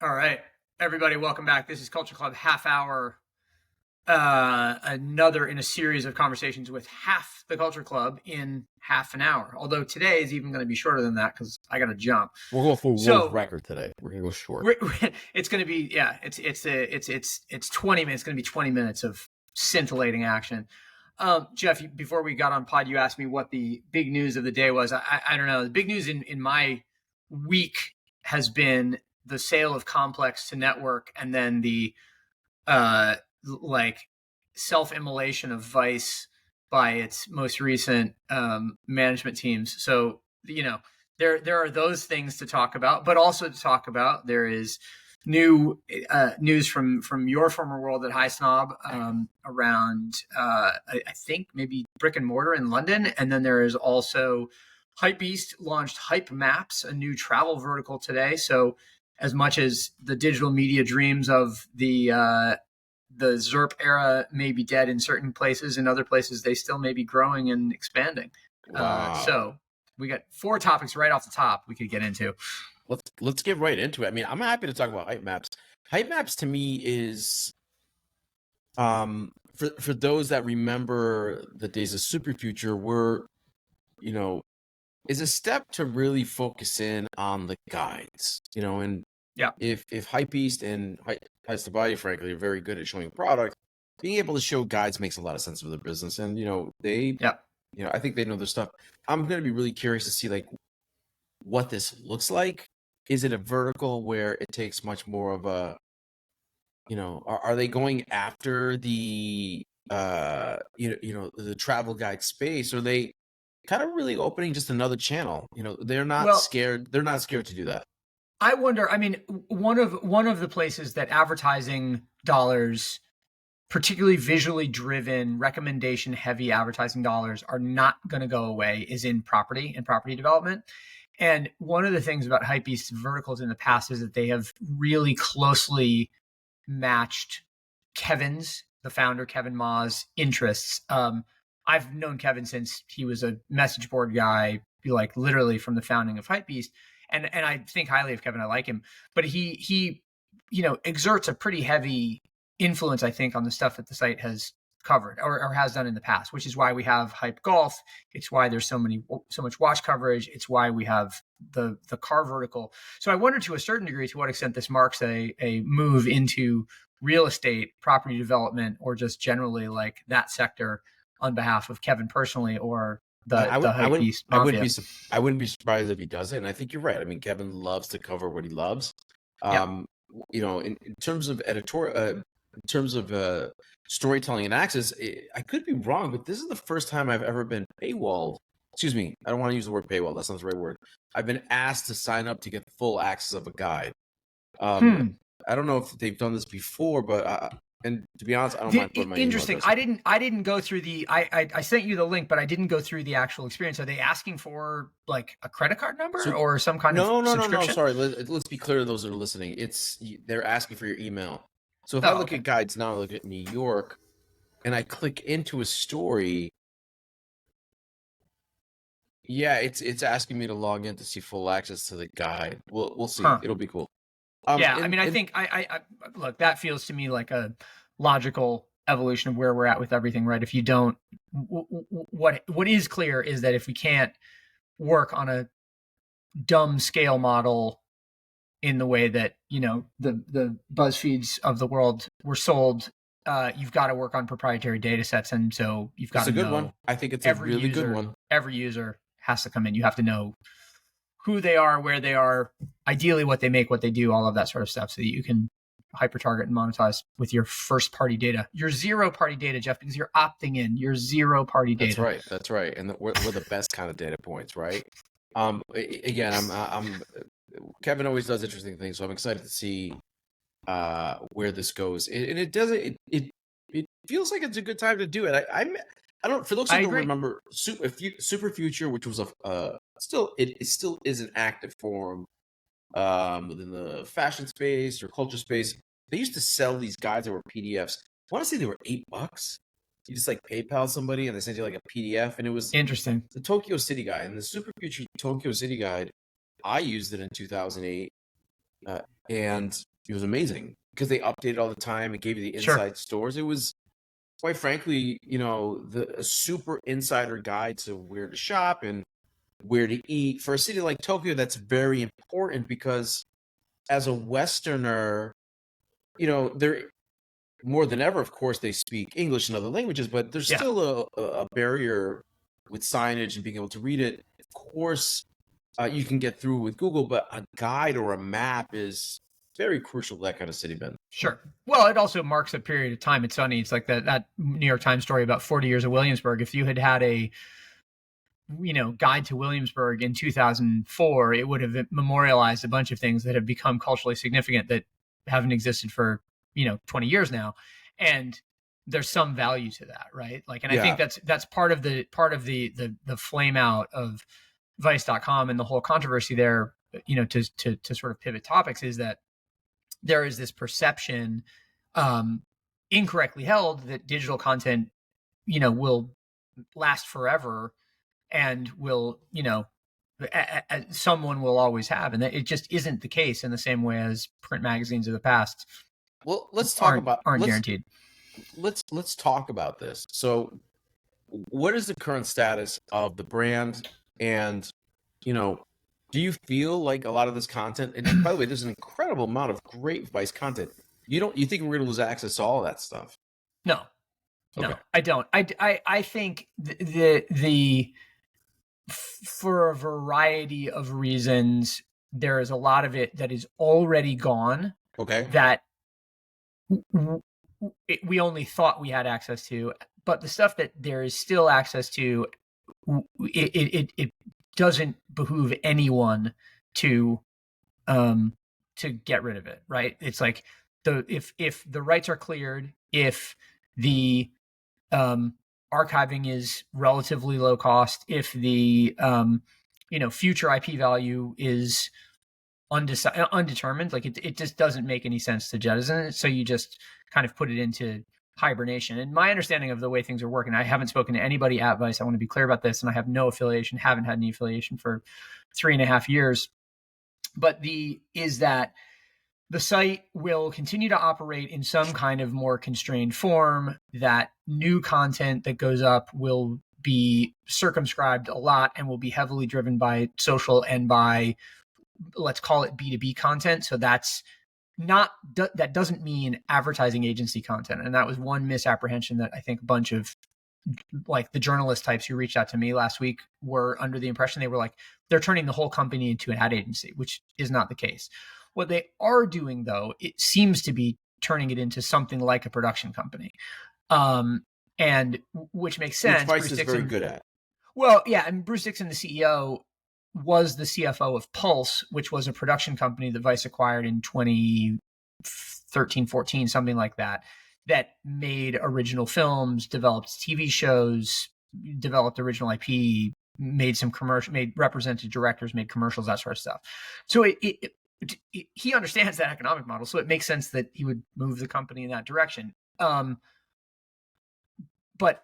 All right, everybody, welcome back. This is Culture Club half hour, another in a series of conversations with half the Culture Club in half an hour. Although today is even going to be shorter than that because I got to jump. We're going for world record today. We're going to go short. It's going to be it's 20 minutes. It's going to be 20 minutes of scintillating action. Jeff, before we got on pod, you asked me what the big news of the day was. I don't know. The big news in my week has been the sale of Complex to NTWRK, and then the self-immolation of Vice by its most recent management teams. So, there are those things to talk about, but also to talk about there is new news from your former world at High Snob around I think maybe brick and mortar in London, and then there is also Hypebeast launched Hype Maps, a new travel vertical today. So as much as the digital media dreams of the ZERP era may be dead in certain places, in other places they still may be growing and expanding. Wow. So we got 4 topics right off the top we could get into. Let's get right into it. I mean, I'm happy to talk about Hype Maps. Hype Maps to me is, for those that remember the days of Super Future, is a step to really focus in on the guides, and if Hypebeast and Hypebeast, frankly, are very good at showing product, being able to show guides makes a lot of sense for the business. And, I think they know their stuff. I'm going to be really curious to see what this looks like. Is it a vertical where it takes much more of a, are they going after the, the travel guide space? Or are they kind of really opening just another channel? They're not scared. They're not scared to do that. I wonder, I mean, one of the places that advertising dollars, particularly visually driven, recommendation heavy advertising dollars, are not going to go away is in property and property development. And one of the things about Hypebeast's verticals in the past is that they have really closely matched Kevin's, the founder, Kevin Ma's interests. I've known Kevin since he was a message board guy, literally from the founding of Hypebeast. And I think highly of Kevin. I like him, but he exerts a pretty heavy influence, I think, on the stuff that the site has covered or has done in the past, which is why we have Hype Golf. It's why there's so much watch coverage. It's why we have the car vertical. So I wonder to a certain degree to what extent this marks a move into real estate, property development, or just generally that sector on behalf of Kevin personally or I wouldn't be surprised if he does it. And I think you're right. I mean, Kevin loves to cover what he loves. In terms of editorial, in terms of storytelling and access, I could be wrong, but this is the first time I've ever been paywalled. Excuse me, I don't want to use the word paywall. That's not the right word. I've been asked to sign up to get full access of a guide. I don't know if they've done this before, but and to be honest, I don't mind putting my interesting. I didn't go through the. I sent you the link, but I didn't go through the actual experience. Are they asking for a credit card number or some kind of subscription? No. Sorry, let's be clear to those that are listening. They're asking for your email. So if I look at guides now, I look at New York, and I click into a story. Yeah, it's asking me to log in to see full access to the guide. We'll see. It'll be cool. I think I look, that feels to me like a logical evolution of where we're at with everything, right? If you don't, what is clear is that if we can't work on a dumb scale model in the way that, the BuzzFeeds of the world were sold, you've got to work on proprietary data sets. And so you've got to know. It's a good one. I think it's a really good one. Every user has to come in. You have to know who they are, where they are, ideally what they make, what they do, all of that sort of stuff, so that you can hyper target and monetize with your first party data, your zero party data, Jeff, because you're opting in your zero party data. That's right. And we're the best kind of data points, right? Again, I'm Kevin always does interesting things, so I'm excited to see where this goes. And it feels like it's a good time to do it. I don't, for those who don't remember, Super Future, which was it still is an active forum within the fashion space or culture space. They used to sell these guides that were PDFs. I want to say they were $8. You just PayPal somebody and they send you a PDF, and it was interesting. The Tokyo City Guide and the Super Future Tokyo City Guide. I used it in 2008, and amazing because they updated all the time. It gave you the inside stores. It was, quite frankly, a super insider guide to where to shop and where to eat. For a city like Tokyo, that's very important because as a Westerner, they're more than ever, of course, they speak English and other languages, but there's still a barrier with signage and being able to read it. Of course, you can get through with Google, but a guide or a map is very crucial to that kind of city, Ben. Sure. Well, it also marks a period of time. It's funny. It's like that New York Times story about 40 years of Williamsburg. If you had a guide to Williamsburg in 2004, it would have memorialized a bunch of things that have become culturally significant that haven't existed for 20 years now, and there's some value to that, right? Like, and I think that's part of the flame out of Vice.com and the whole controversy there. To sort of pivot topics, is that there is this perception, incorrectly held, that digital content, will last forever and will, someone will always have, and that it just isn't the case in the same way as print magazines of the past. Well, let's talk aren't guaranteed. Let's talk about this. So, what is the current status of the brand? And, do you feel like a lot of this content, and by the way, there's an incredible amount of great Vice content. You think we're going to lose access to all of that stuff? No, I don't. I think the for a variety of reasons, there is a lot of it that is already gone. Okay. That we only thought we had access to, but the stuff that there is still access to, it doesn't behoove anyone to get rid of it, right? It's like if the rights are cleared, if the archiving is relatively low cost, if the future IP value is undetermined, like it just doesn't make any sense to jettison it. So you just kind of put it into hibernation. And my understanding of the way things are working, I haven't spoken to anybody at Vice. I want to be clear about this, and I have no affiliation, haven't had any affiliation for 3.5 years. But is that the site will continue to operate in some kind of more constrained form, that new content that goes up will be circumscribed a lot and will be heavily driven by social and by, let's call it, B2B content. So that doesn't mean advertising agency content. And that was one misapprehension that I think a bunch of, like, the journalist types who reached out to me last week were under the impression. They were like, they're turning the whole company into an ad agency, which is not the case. What they are doing, though, it seems to be turning it into something like a production company, and which makes sense. Which Vice is very good at. Well, yeah, and Bruce Dixon, the CEO, was the CFO of Pulse, which was a production company that Vice acquired in 2013, 14, something like that, that made original films, developed TV shows, developed original IP, made represented directors, made commercials, that sort of stuff. So he understands that economic model, so it makes sense that he would move the company in that direction. But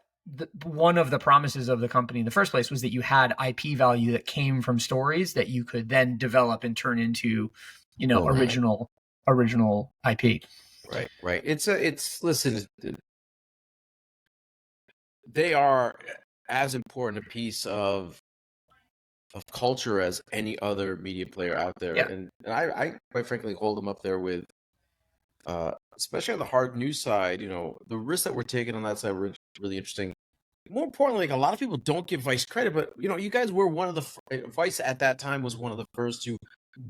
one of the promises of the company in the first place was that you had IP value that came from stories that you could then develop and turn into, original IP. Right. Listen, they are as important a piece of culture as any other media player out there. Yeah. And I quite frankly hold them up there with, especially on the hard news side, the risks that we're taking on that side were really interesting. More importantly, like, a lot of people don't give Vice credit, but you guys were one of the Vice at that time was one of the first to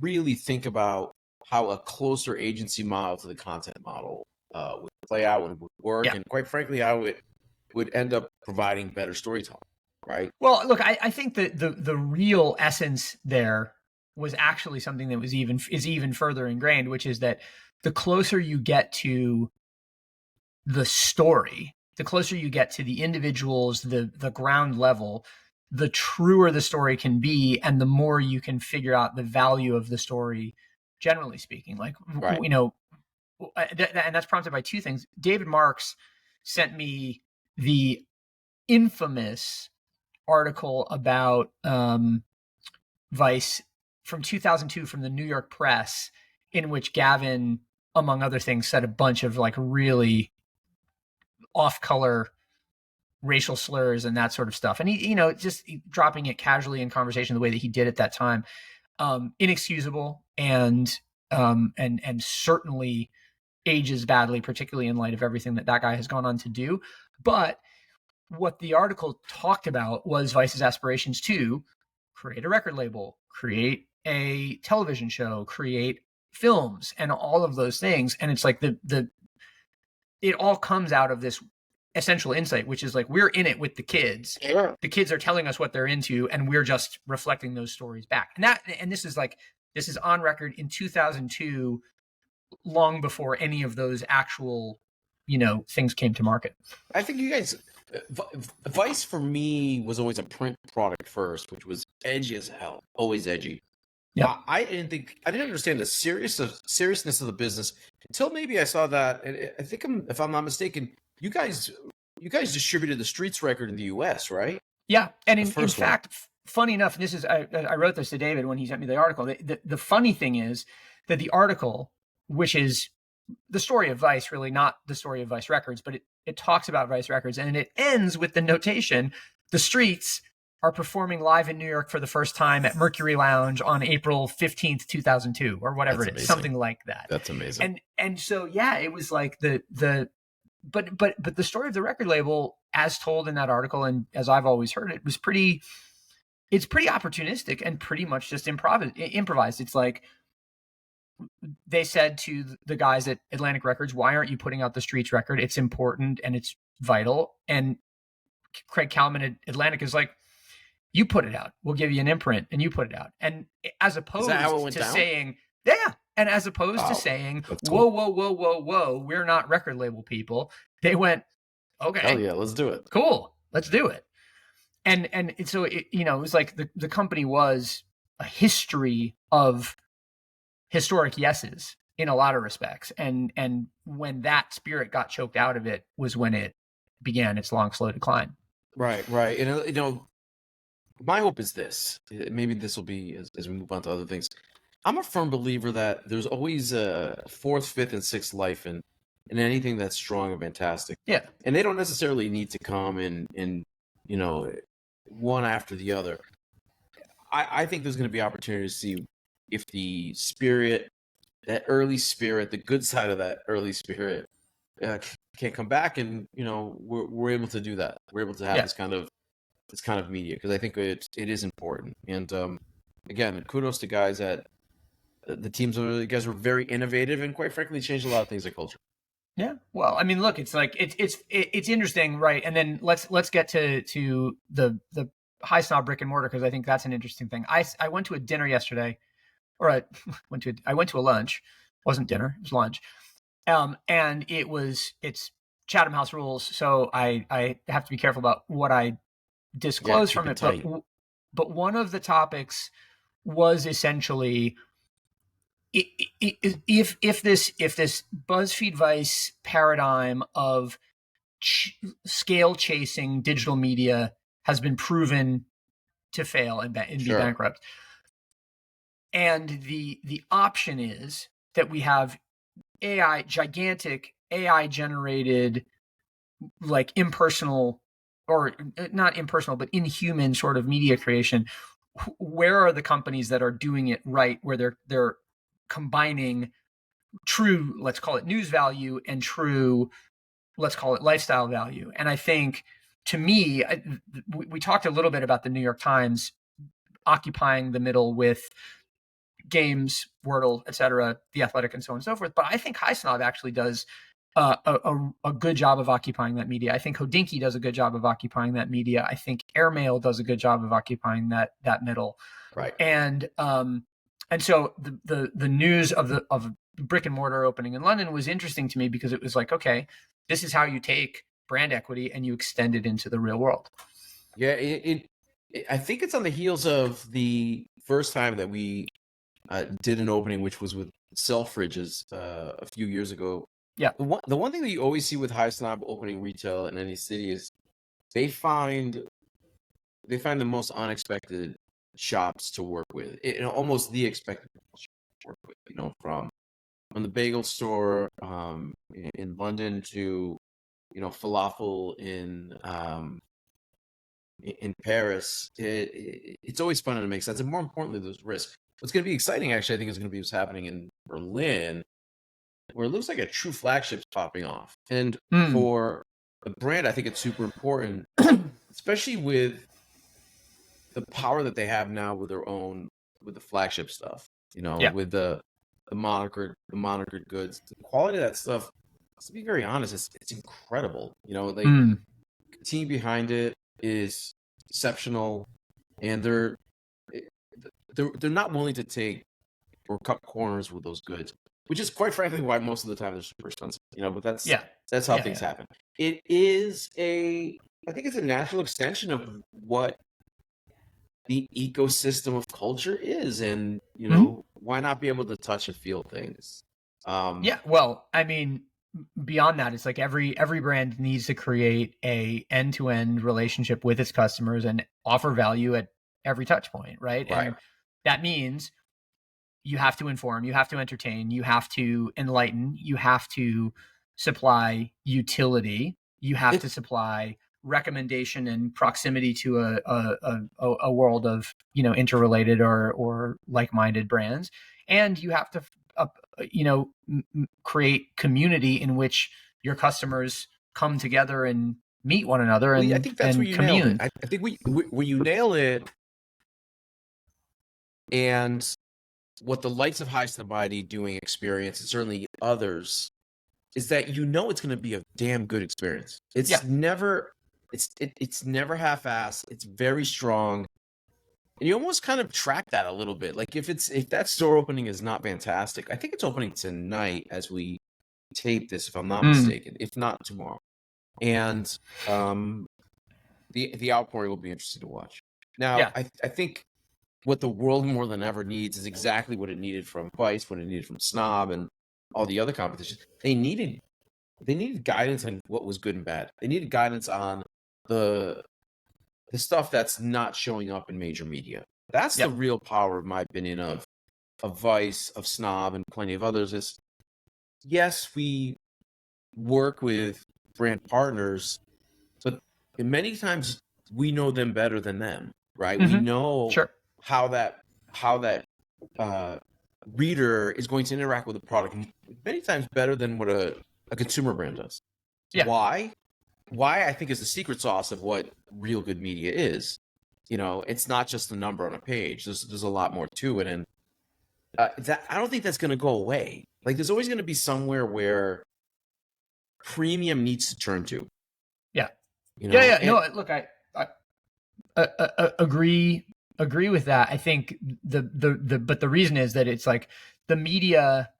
really think about how a closer agency model to the content model would play out and would work, and quite frankly, how it would end up providing better storytelling. Right. Well, look, I think that the real essence there was actually something that is even further ingrained, which is that the closer you get to the story, the closer you get to the individuals, the ground level, the truer the story can be, and the more you can figure out the value of the story, generally speaking. Like, right. And that's prompted by two things. David Marks sent me the infamous article about Vice from 2002 from the New York Press, in which Gavin among other things, said a bunch of like really off-color racial slurs and that sort of stuff. And he, just dropping it casually in conversation the way that he did at that time, inexcusable and certainly ages badly, particularly in light of everything that guy has gone on to do. But what the article talked about was Vice's aspirations to create a record label, create a television show, create films, and all of those things. And it's like it all comes out of this essential insight, which is like, we're in it with the kids. Yeah. The kids are telling us what they're into, and we're just reflecting those stories back. And this is on record in 2002, long before any of those actual, things came to market. I think you guys, Vice for me was always a print product first, which was edgy as hell, always edgy. Yeah, I didn't understand the seriousness of the business until maybe I saw that. And I think if I'm not mistaken, you guys distributed the Streets record in the U.S., right? Yeah, and in fact, funny enough, this is I wrote this to David when he sent me the article. The funny thing is that the article, which is the story of Vice, really not the story of Vice Records, but it talks about Vice Records, and it ends with the notation: the Streets are performing live in New York for the first time at Mercury Lounge on April 15th, 2002, or whatever it is, something like that. That's amazing. And so, yeah, it was like but the story of the record label, as told in that article, and as I've always heard it, it's pretty opportunistic and pretty much just improvised. It's like, they said to the guys at Atlantic Records, why aren't you putting out the Streets record? It's important and it's vital. And Craig Kalman at Atlantic is like, you put it out. We'll give you an imprint, and you put it out. And as opposed to saying, and as opposed to saying, whoa, we're not record label people, they went, okay, hell yeah, let's do it. Cool, let's do it. And so it was like the company was a history of historic yeses in a lot of respects. And when that spirit got choked out of it was when it began its long, slow decline. Right. And my hope is this. Maybe this will be as we move on to other things. I'm a firm believer that there's always a fourth, fifth, and sixth life in anything that's strong and fantastic. Yeah. And they don't necessarily need to come in one after the other. I think there's going to be opportunity to see if the spirit, that early spirit, the good side of that early spirit, can come back, and we're able to do that. We're able to have this kind of media, because I think it is important. And again, kudos to guys at the teams. You guys were very innovative and, quite frankly, changed a lot of things in culture. Yeah. Well, I mean, look, it's like it's interesting, right? And then let's get to the high snob brick and mortar, because I think that's an interesting thing. I went to a dinner yesterday, or I went to a lunch. It wasn't dinner, it was lunch. And it's Chatham House rules, so I have to be careful about what I disclose from it. But one of the topics was essentially, if this BuzzFeed Vice paradigm of scale chasing digital media has been proven to fail and be bankrupt, and the option is that we have gigantic AI generated, like impersonal, or not impersonal, but inhuman sort of media creation, where are the companies that are doing it right, where they're combining true, let's call it news value, and true, let's call it lifestyle value? And I think, to me, we talked a little bit about the New York Times occupying the middle with games, Wordle, etc., The Athletic, and so on and so forth. But I think High Snob actually does a good job of occupying that media. I think Hodinkee does a good job of occupying that media. I think Airmail does a good job of occupying that middle. Right. And so the news of brick and mortar opening in London was interesting to me, because it was like, okay, this is how you take brand equity and you extend it into the real world. Yeah, I think it's on the heels of the first time that we did an opening, which was with Selfridges a few years ago. Yeah. The one thing that you always see with High Snob opening retail in any city is they find the most unexpected shops to work with. Almost the expected shops to work with, from the bagel store in London to, falafel in Paris, it's always fun and it makes sense. And more importantly, there's risk. What's going to be exciting, actually, I think, is going to be what's happening in Berlin, where it looks like a true flagship's popping off. And for a brand, I think it's super important, especially with the power that they have now with the flagship stuff. With the monikered goods, the quality of that stuff. To be very honest, it's incredible. The team behind it is exceptional, and they're not willing to take or cut corners with those goods, which is quite frankly why most of the time they're super expensive. But that's how things happen. It is I think it's a natural extension of what the ecosystem of culture is, and why not be able to touch and feel things? Well, I mean, beyond that, it's like every brand needs to create a end-to-end relationship with its customers and offer value at every touch point, right? And that means you have to inform, you have to entertain, you have to enlighten, you have to supply utility, you have to supply recommendation and proximity to a world of interrelated or like-minded brands, and you have to create community in which your customers come together and meet one another. And I think that's where you nailed it. I think where you nail it, and what the likes of High Sobriety doing experience, and certainly others, is that it's going to be a damn good experience. It's never half-assed. It's very strong. And you almost kind of track that a little bit. Like if that store opening is not fantastic, I think it's opening tonight as we tape this, if I'm not mistaken, if not tomorrow. And the outpouring will be interesting to watch. Now, I think what the world more than ever needs is exactly what it needed from Vice, what it needed from Snob, and all the other competitions. They needed guidance on what was good and bad. They needed guidance on the stuff that's not showing up in major media. That's the real power, in my opinion, of Vice, of Snob, and plenty of others. Is yes, we work with brand partners, but many times we know them better than them, right? We know how that reader is going to interact with the product many times better than what a consumer brand does. Why I think is the secret sauce of what real good media is. It's not just a number on a page. There's a lot more to it, and I don't think that's going to go away. Like there's always going to be somewhere where premium needs to turn to. No, look, I agree with that. I think but the reason is that it's like the media,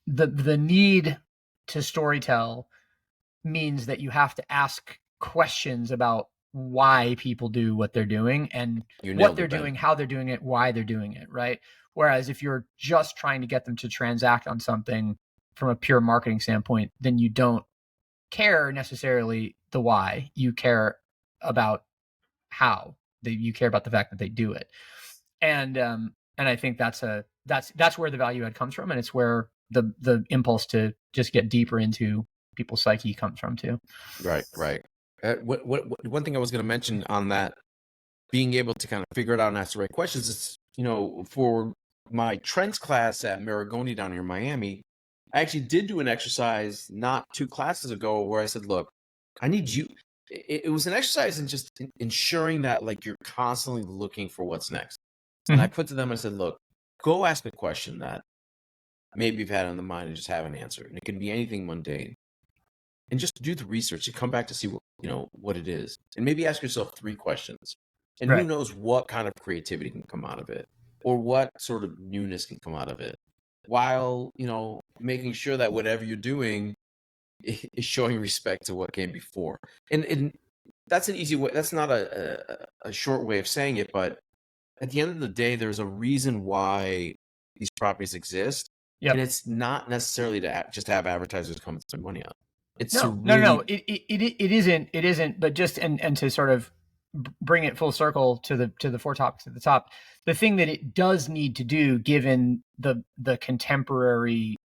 the need to storytell means that you have to ask questions about why people do what they're doing and what they're doing, how they're doing it, why they're doing it, right? Whereas if you're just trying to get them to transact on something from a pure marketing standpoint, then you don't care necessarily the why. You care about how. You care about the fact that they do it. And I think that's where the value add comes from, and it's where the impulse to just get deeper into people's psyche comes from too. Right. One thing I was going to mention on that, being able to kind of figure it out and ask the right questions, is for my trends class at Maragoni down here in Miami, I actually did do an exercise not 2 classes ago where I said, look, I need you. It was an exercise in just ensuring that like you're constantly looking for what's next. And I put to them, I said, look, go ask a question that maybe you've had on the mind and just haven't answered. And it can be anything mundane. And just do the research and come back to see what it is. And maybe ask yourself 3 questions. And who knows what kind of creativity can come out of it, or what sort of newness can come out of it, while making sure that whatever you're doing is showing respect to what came before. And that's an easy way. That's not a short way of saying it, but at the end of the day, there's a reason why these properties exist. And it's not necessarily to just have advertisers come and spend money on it. It's no, it isn't. But just and to sort of bring it full circle to the 4 topics at the top. The thing that it does need to do, given the contemporary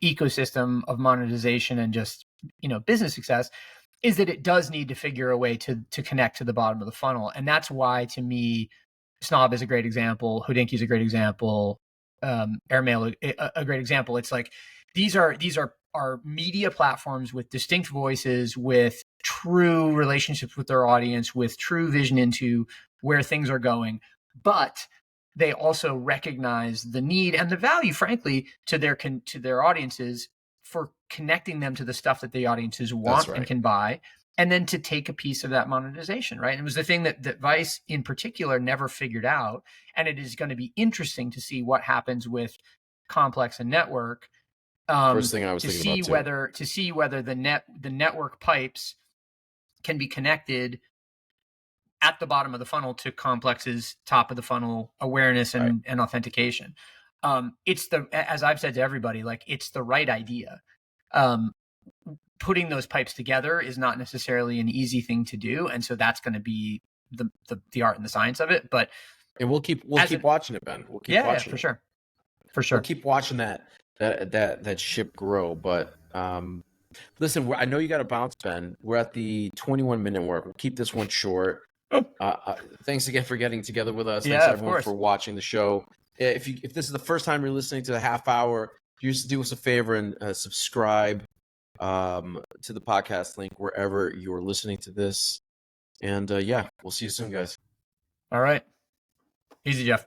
ecosystem of monetization and just, business success, is that it does need to figure a way to connect to the bottom of the funnel. And that's why, to me, Snob is a great example. Hodinkee is a great example. Airmail, a great example. It's like these are media platforms with distinct voices, with true relationships with their audience, with true vision into where things are going, but they also recognize the need and the value, frankly, to their audiences, for connecting them to the stuff that the audiences want and can buy, and then to take a piece of that monetization, right? And it was the thing that Vice in particular never figured out. And it is going to be interesting to see what happens with Complex and Network. First thing I was thinking about too. To see whether the network pipes can be connected at the bottom of the funnel to Complex's top of the funnel awareness and authentication. It's as I've said to everybody, like, it's the right idea. Putting those pipes together is not necessarily an easy thing to do, and so that's going to be the art and the science of it. But we'll keep watching it, Ben. We'll keep watching for it. Sure. We'll keep watching that ship grow. But listen, I know you got to bounce, Ben. We're at the 21-minute mark. We'll keep this one short. Thanks again for getting together with us. Thanks everyone for watching the show. If this is the first time you're listening to the half hour, just do us a favor and subscribe to the podcast link wherever you're listening to this. And we'll see you soon, guys. All right. Easy, Jeff.